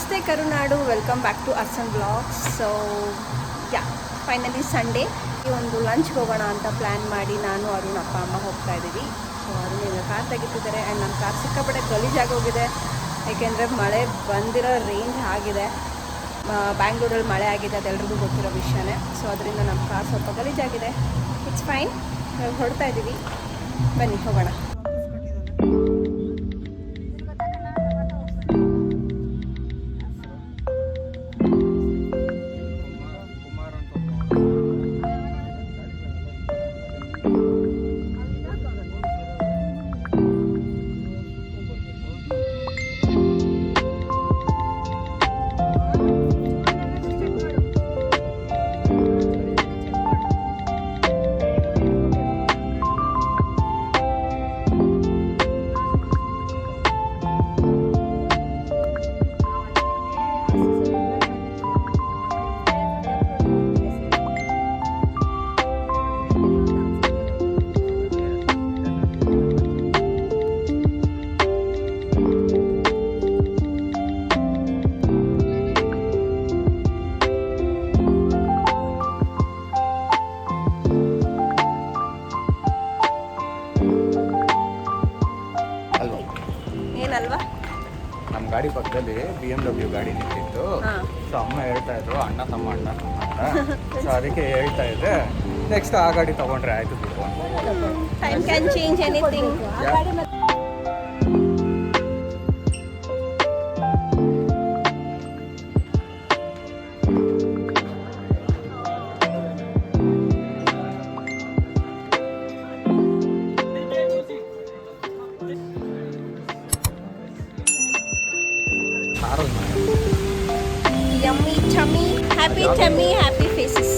ನಮಸ್ತೆ Karunadu, welcome back to Arsan blogs. So yeah finally Sunday ಈ ಒಂದು ಲಂಚ್ಗೆ ಹೋಗೋಣ ಅಂತ ಪ್ಲ್ಯಾನ್ ಮಾಡಿ ನಾನು ಅರುಣ್ ಅಪ್ಪ ಅಮ್ಮ ಹೋಗ್ತಾ ಇದ್ದೀವಿ. ಸೊ ಅರುಣ್ ಕಾರ್ ತೆಗಿತಿದ್ದಾರೆ ಆ್ಯಂಡ್ ನನ್ನ ಕಾರ್ ಸಿಕ್ಕಾಪಟ್ಟೆ ಗಲೀಜಾಗೋಗಿದೆ. ಏಕೆಂದರೆ ಮಳೆ ಬಂದಿರೋ ರೇಂಜ್ ಆಗಿದೆ. ಬ್ಯಾಂಗ್ಳೂರಲ್ಲಿ ಮಳೆ ಆಗಿದೆ, ಅದೆಲ್ರಿಗೂ ಗೊತ್ತಿರೋ ವಿಷಯನೇ. ಸೊ ಅದರಿಂದ ನಮ್ಮ ಕಾರ್ ಸ್ವಲ್ಪ ಗಲೀಜಾಗಿದೆ. ಇಟ್ಸ್ ಫೈನ್, ಹೊರಡ್ತಾ ಇದ್ದೀವಿ, ಬನ್ನಿ ಹೋಗೋಣ. ಏನಲ್ವಾ, ನಮ್ಮ ಗಾಡಿ ಪಕ್ಕದಲ್ಲಿ BMW ಗಾಡಿ ನಿಂತಿತ್ತು. ಸೊ ಅಮ್ಮ ಹೇಳ್ತಾ ಇದ್ರು ಅಣ್ಣ ತಮ್ಮ ಅಂತ. ಸೊ ಅದಕ್ಕೆ ಹೇಳ್ತಾ ಇದ್ದೆ, ನೆಕ್ಸ್ಟ್ ಆ ಗಾಡಿ ತಗೊಂಡ್ರೆ ಆಯ್ತು ಬಿಡು ಅಂತ. Time can change anything. Yummy tummy, happy faces.